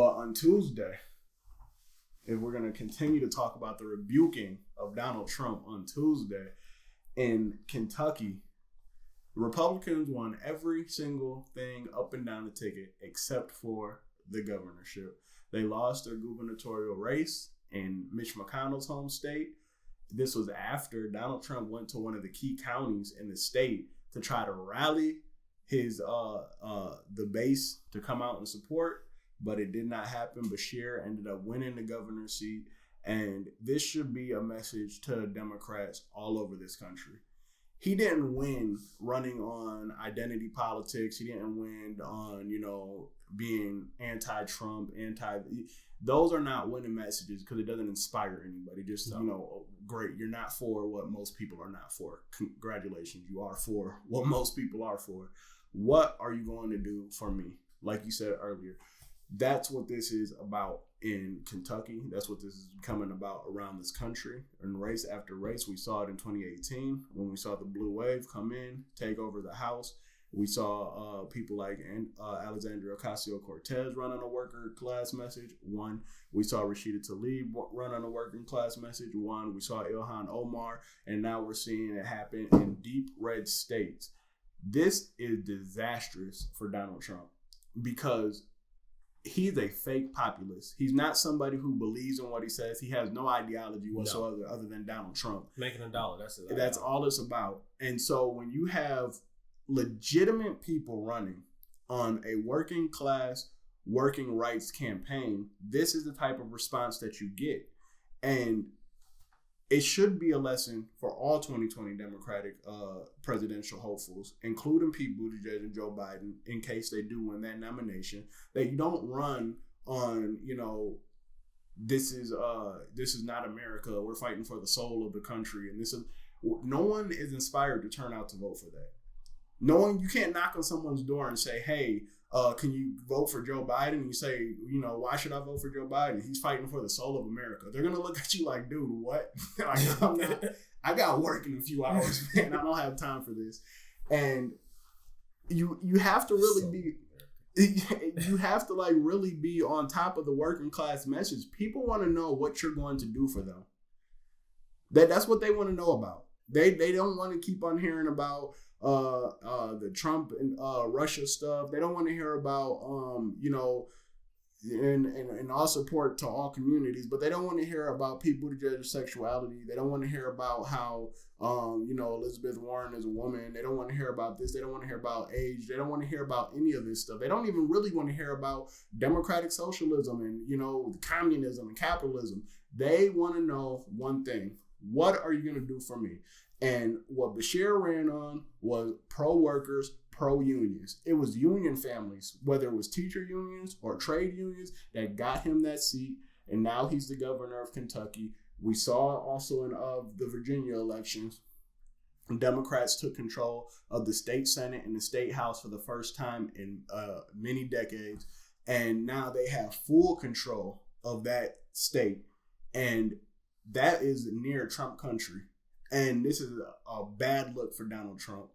But on Tuesday, if we're going to continue to talk about the rebuking of Donald Trump on Tuesday in Kentucky, Republicans won every single thing up and down the ticket except for the governorship. They lost their gubernatorial race in Mitch McConnell's home state. This was after Donald Trump went to one of the key counties in the state to try to rally his the base to come out and support, but it did not happen. Bashir ended up winning the governor's seat, and this should be a message to Democrats all over this country. He didn't win running on identity politics. He didn't win on, being anti-Trump, those are not winning messages because it doesn't inspire anybody. Just, great. You're not for what most people are not for. Congratulations. You are for what most people are for. What are you going to do for me? Like you said earlier, that's what this is about in Kentucky. That's what this is becoming about around this country. And race after race, we saw it in 2018 when we saw the blue wave come in, take over the House. We saw people like Alexandria Ocasio-Cortez run on a worker class message, one. We saw Rashida Tlaib run on a working class message, one. We saw Ilhan Omar, and now we're seeing it happen in deep red states. This is disastrous for Donald Trump because he's a fake populist. He's not somebody who believes in what he says. He has no ideology whatsoever other than Donald Trump. Making $1, that's all it's about. And so when you have legitimate people running on a working class, working rights campaign, this is the type of response that you get. And it should be a lesson for all 2020 Democratic presidential hopefuls, including Pete Buttigieg and Joe Biden, in case they do win that nomination, that you don't run on, this is not America. We're fighting for the soul of the country. And no one is inspired to turn out to vote for that. No one, you can't knock on someone's door and say, hey, can you vote for Joe Biden? And you say, why should I vote for Joe Biden? He's fighting for the soul of America. They're going to look at you like, dude, what? I got work in a few hours, man. I don't have time for this. And you have to really you have to really be on top of the working class message. People want to know what you're going to do for them. That's what they want to know about. They don't want to keep on hearing about the Trump and Russia stuff. They don't want to hear about and all support to all communities, but they don't want to hear about Pete Buttigieg's sexuality. They don't want to hear about how Elizabeth Warren is a woman. They don't want to hear about this. They don't want to hear about age. They don't want to hear about any of this stuff. They don't even really want to hear about democratic socialism and communism and capitalism. They want to know one thing: what are you going to do for me? And what Bashir ran on was pro-workers, pro-unions. It was union families, whether it was teacher unions or trade unions, that got him that seat. And now he's the governor of Kentucky. We saw also in the Virginia elections, Democrats took control of the state Senate and the state House for the first time in many decades. And now they have full control of that state. And that is near Trump country. And this is a bad look for Donald Trump.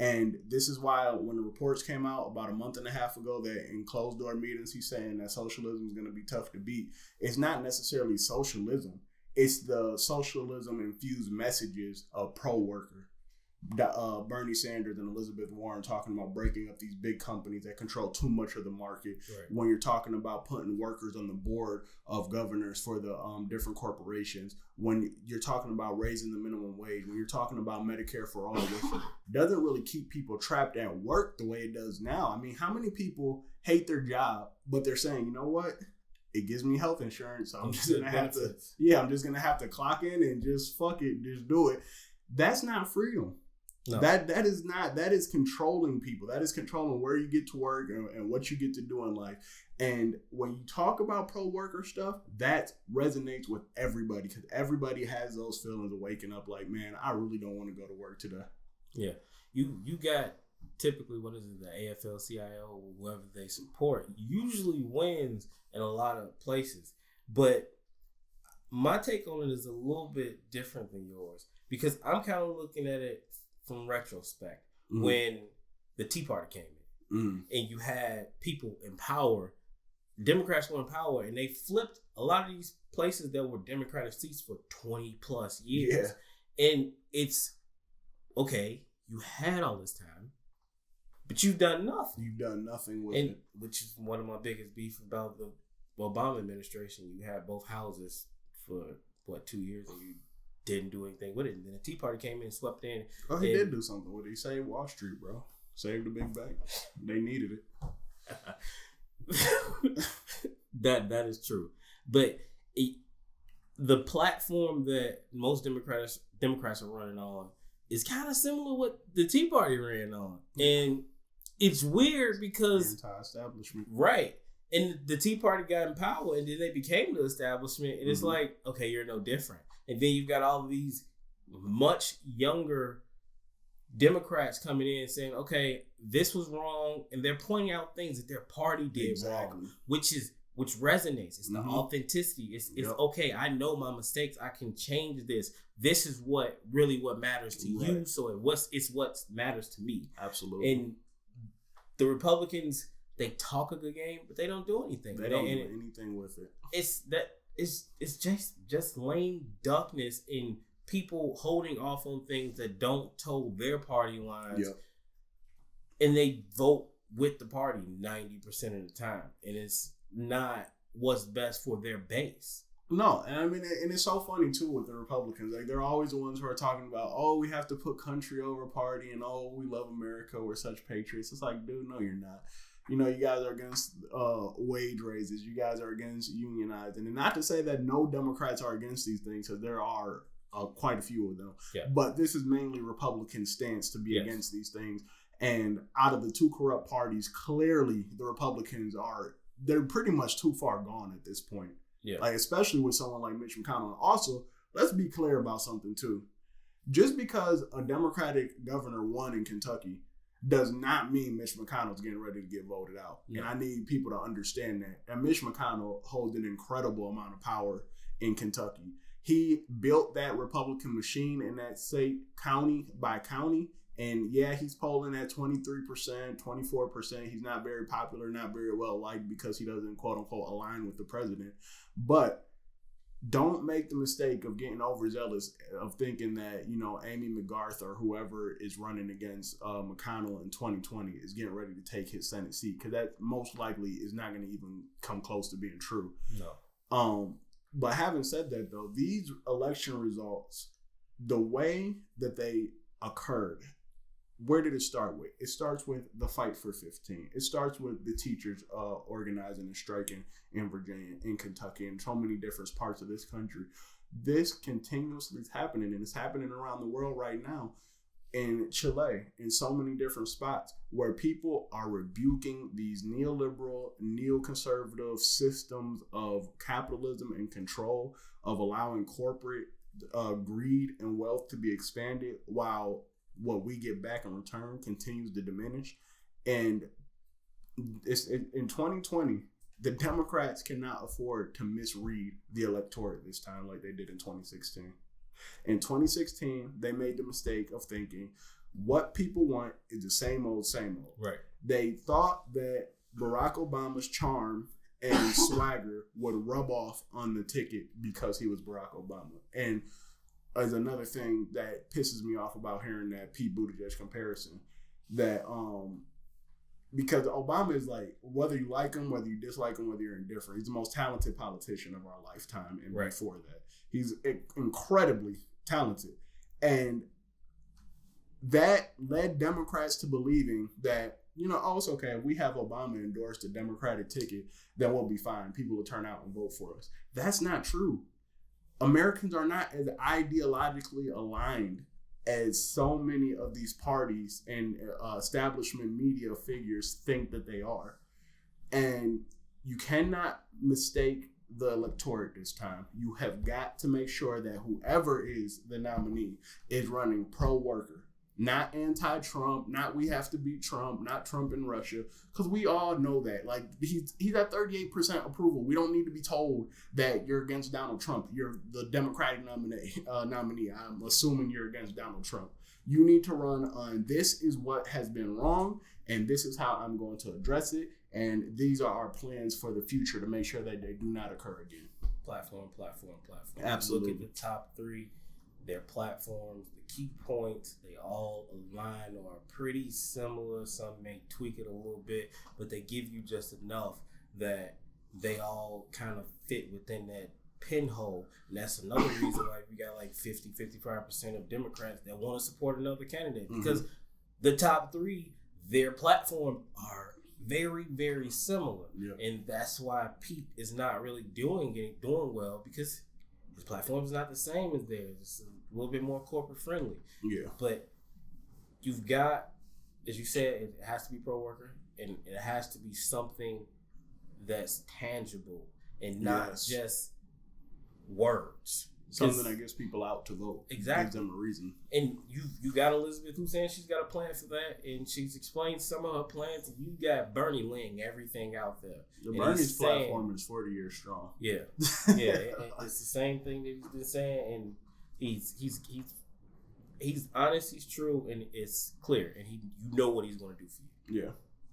And this is why when the reports came out about a month and a half ago that in closed door meetings, he's saying that socialism is going to be tough to beat. It's not necessarily socialism. It's the socialism infused messages of pro-worker. Bernie Sanders and Elizabeth Warren talking about breaking up these big companies that control too much of the market. Right. When you're talking about putting workers on the board of governors for the different corporations, when you're talking about raising the minimum wage, when you're talking about Medicare for all, which doesn't really keep people trapped at work the way it does now. I mean, how many people hate their job, but they're saying, you know what? It gives me health insurance, so I'm just gonna have to clock in and just fuck it, just do it. That's not freedom. No. That is controlling people. That is controlling where you get to work and what you get to do in life. And when you talk about pro-worker stuff, that resonates with everybody because everybody has those feelings of waking up like, man, I really don't want to go to work today. Yeah. You got typically, what is it, the AFL-CIO, whoever they support, usually wins in a lot of places. But my take on it is a little bit different than yours because I'm kind of looking at it from retrospect, when the Tea Party came in and you had people in power Democrats were in power, and they flipped a lot of these places that were Democratic seats for 20 plus years. Yeah. And it's, okay, you had all this time, but you've done nothing. You've done nothing with it. Which is one of my biggest beef about the Obama administration. You had both houses for, 2 years, and you didn't do anything with it. And then the Tea Party came in and swept in. Oh, he did do something with it. He saved Wall Street, bro. Saved the big bank. They needed it. That is true. But the platform that most Democrats are running on is kind of similar to what the Tea Party ran on. And it's weird because... Anti-establishment. Right. And the Tea Party got in power, and then they became the establishment. And it's like, okay, you're no different. And then you've got all of these much younger Democrats coming in saying, okay, this was wrong. And they're pointing out things that their party did wrong, which resonates. It's the authenticity. It's okay. I know my mistakes. I can change this. This is what matters to you. So it's what matters to me. Absolutely. And the Republicans, they talk a good game, but they don't do anything. They don't do anything with it. It's just lame duckness in people holding off on things that don't toe their party lines. Yep. And they vote with the party 90% of the time. And it's not what's best for their base. No, and I mean, and it's so funny too with the Republicans. Like, they're always the ones who are talking about, oh, we have to put country over party, and oh, we love America, we're such patriots. It's like, dude, no, you're not. You know, you guys are against wage raises. You guys are against unionizing. And not to say that no Democrats are against these things, because there are quite a few of them. Yeah. But this is mainly Republican stance to be against these things. And out of the two corrupt parties, clearly the Republicans they're pretty much too far gone at this point. Yeah. Like, especially with someone like Mitch McConnell. And also, let's be clear about something too. Just because a Democratic governor won in Kentucky does not mean Mitch McConnell's getting ready to get voted out. Yeah. And I need people to understand that. And Mitch McConnell holds an incredible amount of power in Kentucky. He built that Republican machine in that state, county by county. And yeah, he's polling at 23%, 24%. He's not very popular, not very well liked because he doesn't, quote unquote, align with the president. But don't make the mistake of getting overzealous, of thinking that, you know, Amy McGarth or whoever is running against McConnell in 2020 is getting ready to take his Senate seat, because that most likely is not going to even come close to being true. No. But having said that, though, these election results, the way that they occurred, where did it start with? It starts with the Fight for 15. It starts with the teachers organizing and striking in Virginia, in Kentucky, and so many different parts of this country. This continuously is happening, and it's happening around the world right now. In Chile, in so many different spots, where people are rebuking these neoliberal, neoconservative systems of capitalism and control, of allowing corporate greed and wealth to be expanded, while what we get back in return continues to diminish. And in 2020, the Democrats cannot afford to misread the electorate this time like they did in 2016. In 2016, they made the mistake of thinking what people want is the same old, same old. Right. They thought that Barack Obama's charm and swagger would rub off on the ticket because he was Barack Obama. And as another thing that pisses me off about hearing that Pete Buttigieg comparison, that because Obama is like, whether you like him, whether you dislike him, whether you're indifferent, he's the most talented politician of our lifetime. And before that, he's incredibly talented. And that led Democrats to believing that, you know, oh, it's okay. If we have Obama endorse the Democratic ticket, then we'll be fine. People will turn out and vote for us. That's not true. Americans are not as ideologically aligned as so many of these parties and establishment media figures think that they are. And you cannot mistake the electorate this time. You have got to make sure that whoever is the nominee is running pro-worker, not anti-Trump, not we have to beat Trump, not Trump in Russia, because we all know that. Like, he's at 38% approval. We don't need to be told that you're against Donald Trump. You're the Democratic nominee. I'm assuming you're against Donald Trump. You need to run on, this is what has been wrong, and this is how I'm going to address it. and these are our plans for the future to make sure that they do not occur again. Platform. Absolutely. Look at the top 3, their platforms, the key points, they all align or are pretty similar. Some may tweak it a little bit, but they give you just enough that they all kind of fit within that pinhole. And that's another reason why we got like 55% of Democrats that want to support another candidate, because the top 3, their platform are very, very similar. Yeah. And that's why Pete is not really doing well, because his platform is not the same as theirs. It's a little bit more corporate friendly. Yeah. But you've got, as you said, it has to be pro-worker, and it has to be something that's tangible and not just words. Something that gets people out to vote. Exactly. Gives them a reason. And you got Elizabeth who's saying she's got a plan for that, and she's explained some of her plans, and you got Bernie laying everything out there. Bernie's platform is 40 years strong. Yeah. Yeah. It's the same thing that he's been saying, and he's honest, he's true, and it's clear, and you know what he's going to do for you. Yeah.